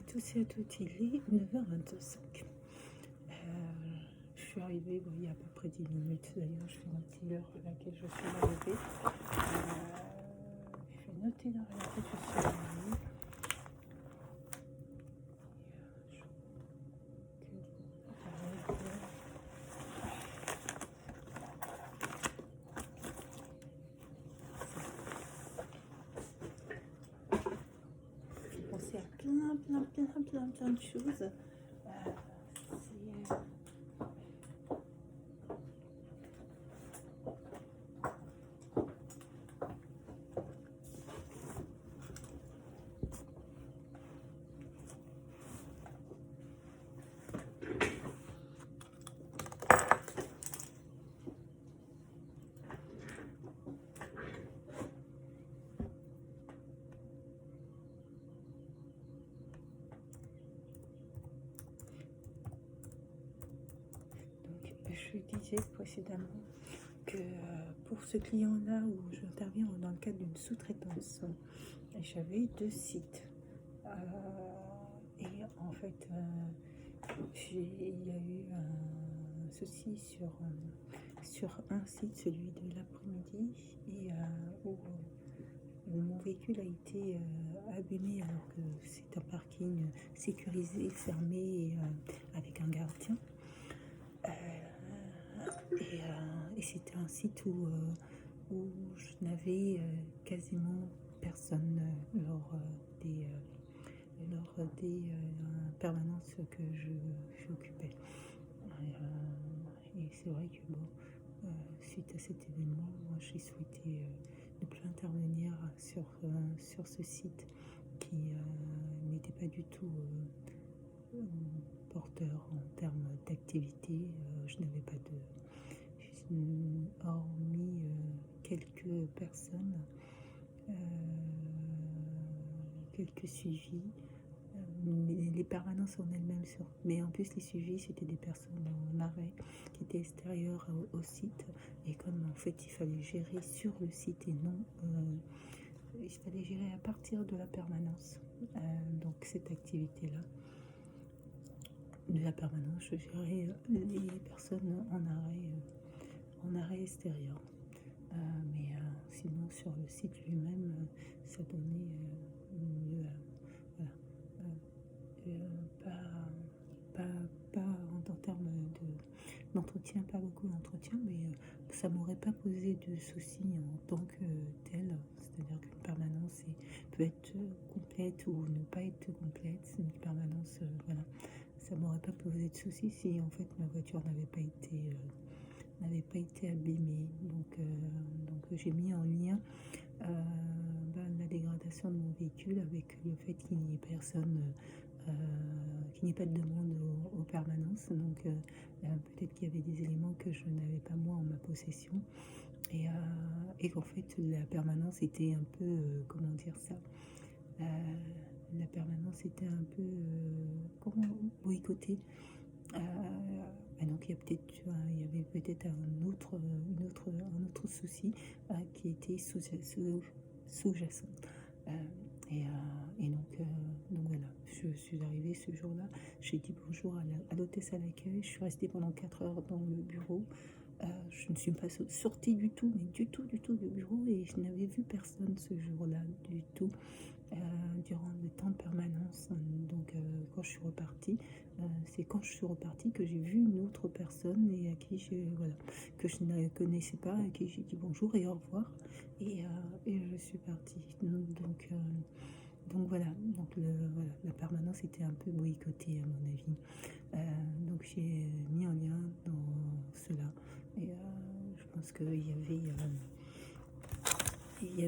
tous et à toutes, il est 9h25. Je suis arrivée il y a à peu près 10 minutes. D'ailleurs, je vais noter l'heure à laquelle je suis arrivée. Je vais noter l'heure à laquelle je suis arrivée. J'ai pensé à plein de choses. Je disais précédemment que pour ce client-là où j'interviens dans le cadre d'une sous-traitance, j'avais 2 sites. Et en fait, il y a eu un souci sur un site, celui de l'après-midi, et où mon véhicule a été abîmé alors que c'est un parking sécurisé, fermé, avec un gardien. Et c'était un site où je n'avais quasiment personne lors des permanences que j'occupais. Et c'est vrai que suite à cet événement, moi j'ai souhaité ne plus intervenir sur ce site qui n'était pas du tout porteur en termes d'activité. Je n'avais pas hormis quelques personnes, quelques suivis, les permanences en elles-mêmes, mais en plus les suivis c'était des personnes en arrêt qui étaient extérieures au site, et comme en fait il fallait gérer sur le site et non il fallait gérer à partir de la permanence, donc cette activité là de la permanence, je gérais les personnes en arrêt extérieur. Mais sinon sur le site lui-même, ça donnait lieu à, voilà, pas en termes d'entretien, pas beaucoup d'entretien, mais ça m'aurait pas posé de soucis en tant que tel. C'est-à-dire qu'une permanence peut être complète ou ne pas être complète. C'est une permanence, voilà, ça m'aurait pas posé de soucis si en fait ma voiture n'avait pas été abîmée. Donc j'ai mis en lien la dégradation de mon véhicule avec le fait qu'il n'y ait personne, qu'il n'y ait pas de demande aux permanences. Donc peut-être qu'il y avait des éléments que je n'avais pas moi en ma possession, et qu'en fait la permanence était un peu, comment dire ça, la permanence était un peu boycottée. Donc il y avait peut-être un autre souci qui était sous-jacent. Et donc voilà, je suis arrivée ce jour-là, j'ai dit bonjour à l'hôtesse à l'accueil, je suis restée pendant 4 heures dans le bureau. Je ne suis pas sortie du tout du bureau, et je n'avais vu personne ce jour-là du tout durant le temps de permanence. Donc quand je suis repartie, c'est quand je suis repartie que j'ai vu une autre personne, et à qui que je ne connaissais pas, à qui j'ai dit bonjour et au revoir, et je suis partie. Donc voilà, la permanence était un peu boycottée à mon avis. Donc j'ai mis en lien dans cela, et je pense qu'il y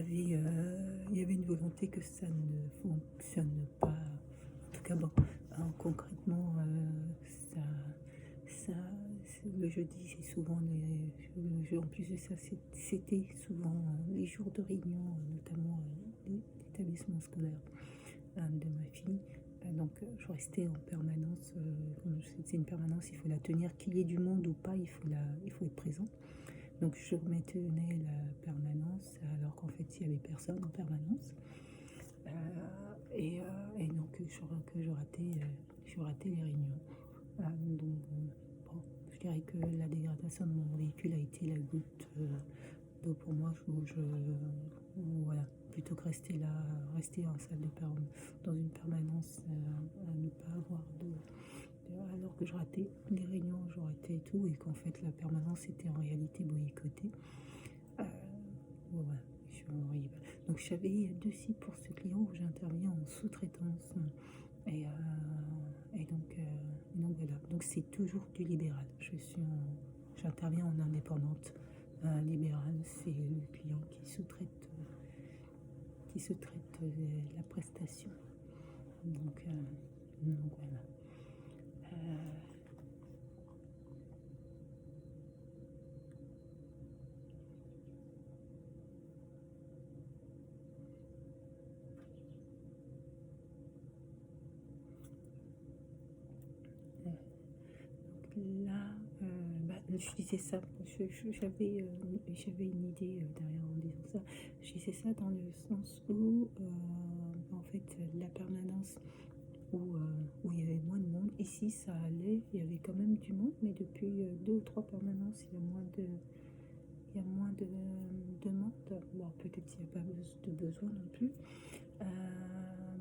avait une volonté que ça ne fonctionne pas. En tout cas, bon, concrètement, le jeudi, c'est souvent en plus de ça, c'était souvent les jours de réunion, notamment l'établissement scolaire de ma fille. Donc je restais en permanence, comme c'est une permanence, il faut la tenir, qu'il y ait du monde ou pas, il faut être présent. Donc je maintenais la permanence alors qu'en fait il n'y avait personne en permanence. Et donc j'ai raté les réunions. Donc, bon, je dirais que la dégradation de mon véhicule a été la goutte d'eau pour moi. Voilà, plutôt que rester en salle dans une permanence, à ne pas avoir alors que je ratais les réunions, je ratais et tout, et qu'en fait la permanence était en réalité boycottée. Voilà, je suis horrible. Donc j'avais 2 sites pour ce client où j'interviens en sous-traitance. Donc voilà, donc c'est toujours du libéral. J'interviens en indépendante libérale, c'est le client qui sous-traite la prestation. Donc voilà. Là, je disais ça, j'avais une idée derrière en disant ça. Je disais ça dans le sens où, en fait, la permanence où il y avait moins de monde, ici ça allait, il y avait quand même du monde, mais depuis 2 ou 3 permanences, il y a moins de demandes. Bon, peut-être qu'il n'y a pas de besoin non plus.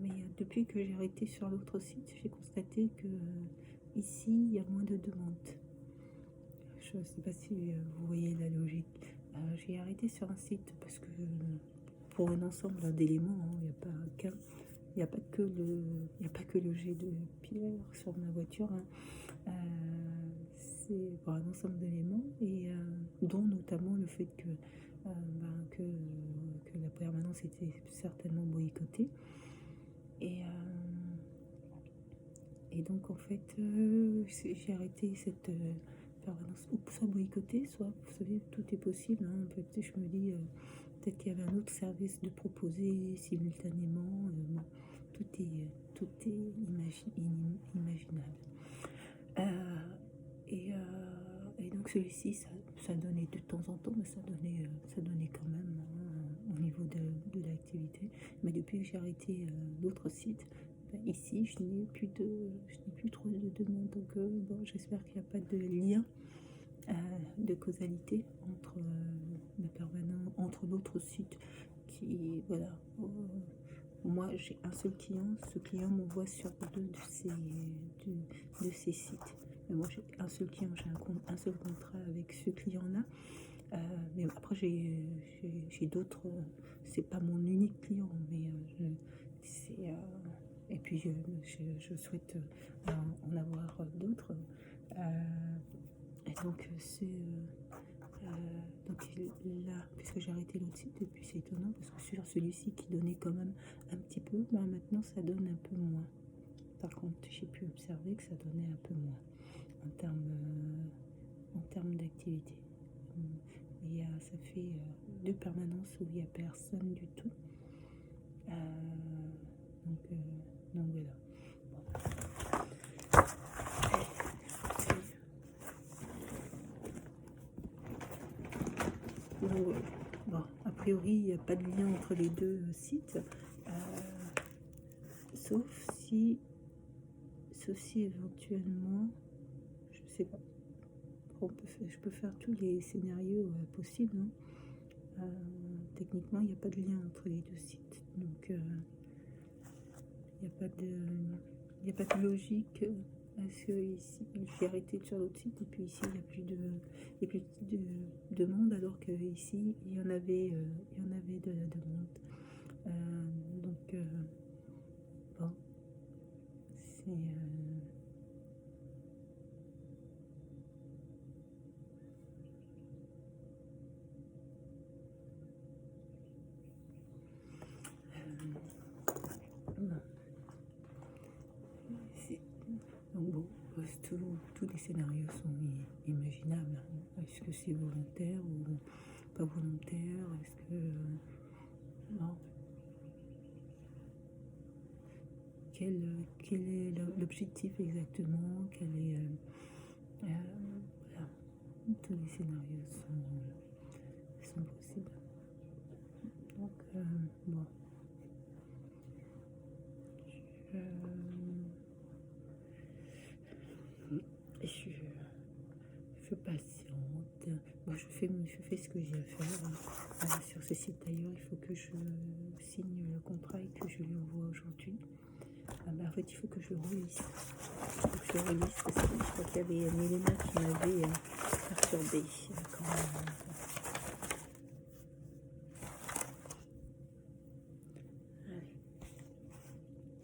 Mais depuis que j'ai arrêté sur l'autre site, j'ai constaté que ici, il y a moins de demandes. Je ne sais pas si vous voyez la logique. J'ai arrêté sur un site parce que pour un ensemble d'éléments, il n'y a pas qu'un. Il n'y a pas que le jet de pierre sur ma voiture. C'est pour un ensemble d'éléments, et dont notamment le fait que la permanence était certainement boycottée. Et donc en fait, j'ai arrêté cette permanence, ou soit boycottée, soit, vous savez, tout est possible. Peut-être, je me dis, peut-être qu'il y avait un autre service de proposer simultanément. Bon, tout est imaginable. Et donc celui-ci, ça donnait de temps en temps, mais ça donnait quand même au niveau de l'activité. Mais depuis que j'ai arrêté l'autre site, ici, je n'ai plus trop de demandes. Donc bon, j'espère qu'il n'y a pas de lien de causalité entre l'autre site qui, voilà. Moi, j'ai un seul client. Ce client m'envoie sur 2 de ses sites. Mais moi, j'ai un seul client, j'ai un seul contrat avec ce client-là. Mais après, j'ai d'autres. C'est pas mon unique client, mais et puis je souhaite en avoir d'autres. Et donc, donc là, puisque j'ai arrêté l'autre site, et puis c'est étonnant parce que sur celui-ci qui donnait quand même un petit peu, maintenant ça donne un peu moins. Par contre, j'ai pu observer que ça donnait un peu moins en termes d'activité. Ça fait 2 permanences où il n'y a personne du tout. Donc voilà. Bon, a priori, il n'y a pas de lien entre les 2 sites, sauf si éventuellement, je sais pas, je peux faire tous les scénarios possibles. Techniquement, il n'y a pas de lien entre les 2 sites, donc il n'y a pas de logique. Parce que ici, j'ai arrêté sur l'autre site, et puis ici, il n'y a plus de demande, alors que ici, il y en avait de la demande. Donc, bon, c'est... Donc bon, tous les scénarios sont imaginables. Est-ce que c'est volontaire ou pas volontaire? Est-ce que... non. Quel est l'objectif exactement? Voilà. Tous les scénarios sont possibles. Donc, bon. je fais ce que j'ai à faire. Sur ce site d'ailleurs, il faut que je signe le contrat et que je lui envoie aujourd'hui. En fait, il faut que je relise. Il faut que je relise parce que je crois qu'il y avait Mélena qui m'avait perturbée quand même.